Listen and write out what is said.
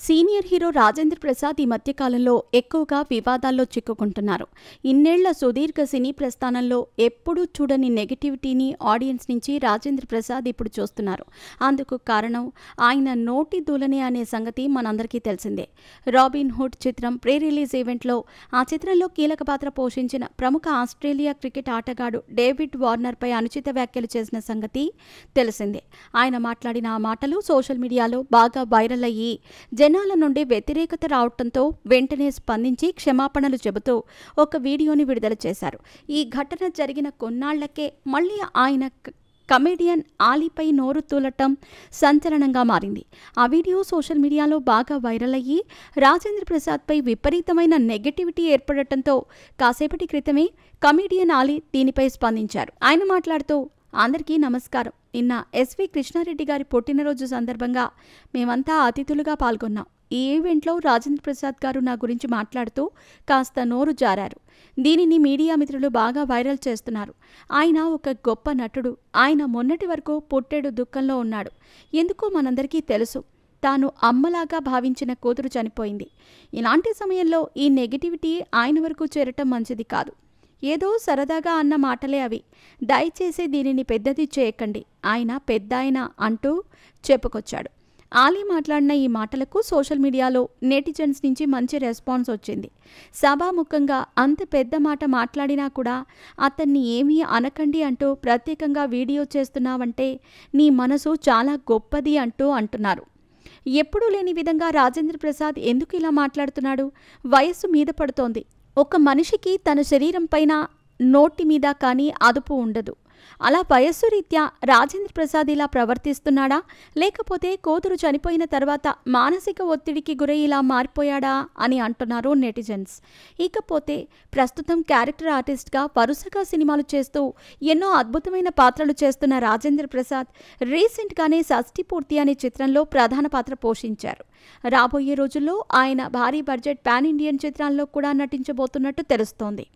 Senior hero Rajendra Prasad ఈ మధ్యకాలంలో ఎక్కువగా వివాదాల్లో చిక్కుకుంటున్నారు. ఇన్నేళ్ల సుదీర్ఘ సినీ ప్రస్థానంలో ఎప్పుడూ చూడని నెగటివిటీని ఆడియన్స్ నుంచి రాజేంద్ర ప్రసాద్ ఇప్పుడు చూస్తున్నారు. అందుకు కారణం ఆయన నోటి దూలనే అనే సంగతి మనందరికీ తెలిసిందే. రాబిన్ హుడ్ చిత్రం ప్రీ రిలీజ్ ఈవెంట్లో ఆ చిత్రంలో కీలక పాత్ర పోషించిన ప్రముఖ ఆస్ట్రేలియా క్రికెట్ ఆటగాడు డేవిడ్ వార్నర్పై అనుచిత వ్యాఖ్యలు చేసిన సంగతి తెలిసిందే. ఆయన మాట్లాడిన ఆ మాటలు సోషల్ మీడియాలో బాగా వైరల్ అయ్యి జనాల నుండి వ్యతిరేకత రావడంతో వెంటనే స్పందించి క్షమాపణలు చెబుతూ ఒక వీడియోని విడుదల చేశారు. ఈ ఘటన జరిగిన కొన్నాళ్లకే మళ్ళీ ఆయన కమెడియన్ ఆలీపై నోరు తూలటం సంచలనంగా మారింది. ఆ వీడియో సోషల్ మీడియాలో బాగా వైరల్ అయ్యి రాజేంద్ర ప్రసాద్పై విపరీతమైన నెగటివిటీ ఏర్పడటంతో కాసేపటి క్రితమే కమెడియన్ ఆలీ దీనిపై స్పందించారు. ఆయన మాట్లాడుతూ, అందరికీ నమస్కారం. నిన్న ఎస్వి కృష్ణారెడ్డి గారి పుట్టినరోజు సందర్భంగా మేమంతా అతిథులుగా పాల్గొన్నాం. ఈ ఈవెంట్లో రాజేంద్ర ప్రసాద్ గారు నా గురించి మాట్లాడుతూ కాస్త నోరు జారారు. దీనిని మీడియా మిత్రులు బాగా వైరల్ చేస్తున్నారు. ఆయన ఒక గొప్ప నటుడు. ఆయన మొన్నటి వరకు పుట్టెడు దుఃఖంలో ఉన్నాడు. ఎందుకో మనందరికీ తెలుసు. తాను అమ్మలాగా భావించిన కూతురు చనిపోయింది. ఇలాంటి సమయంలో ఈ నెగటివిటీ ఆయన వరకు చేరటం మంచిది కాదు. ఏదో సరదాగా అన్న మాటలే అవి. దయచేసి దీనిని పెద్దది చేయకండి. ఆయన పెద్దాయన అంటూ చెప్పుకొచ్చాడు. ఆలీ మాట్లాడిన ఈ మాటలకు సోషల్ మీడియాలో నెటిజన్స్ నుంచి మంచి రెస్పాన్స్ వచ్చింది. సభాముఖంగా అంత పెద్ద మాట మాట్లాడినా కూడా అతన్ని ఏమీ అనకండి అంటూ ప్రత్యేకంగా వీడియో చేస్తున్నావంటే నీ మనసు చాలా గొప్పది అంటూ అంటున్నారు. ఎప్పుడూ లేని విధంగా రాజేంద్ర ప్రసాద్ ఎందుకు ఇలా మాట్లాడుతున్నాడు? వయస్సు మీద పడుతోంది. ఒక మనిషికి తన శరీరం పైన నోటి మీద కానీ అదుపు ఉండదు. అలా వయస్సు రీత్యా రాజేంద్ర ప్రసాద్ ఇలా ప్రవర్తిస్తున్నాడా, లేకపోతే కూతురు చనిపోయిన తర్వాత మానసిక ఒత్తిడికి గురై ఇలా మారిపోయాడా అని అంటున్నారు నెటిజన్స్. ఇకపోతే ప్రస్తుతం క్యారెక్టర్ ఆర్టిస్ట్గా వరుసగా సినిమాలు చేస్తూ ఎన్నో అద్భుతమైన పాత్రలు చేస్తున్న రాజేంద్ర ప్రసాద్ రీసెంట్గానే షష్ఠి పూర్తి అనే చిత్రంలో ప్రధాన పాత్ర పోషించారు. రాబోయే రోజుల్లో ఆయన భారీ బడ్జెట్ పాన్ ఇండియన్ చిత్రాల్లో కూడా నటించబోతున్నట్టు తెలుస్తోంది.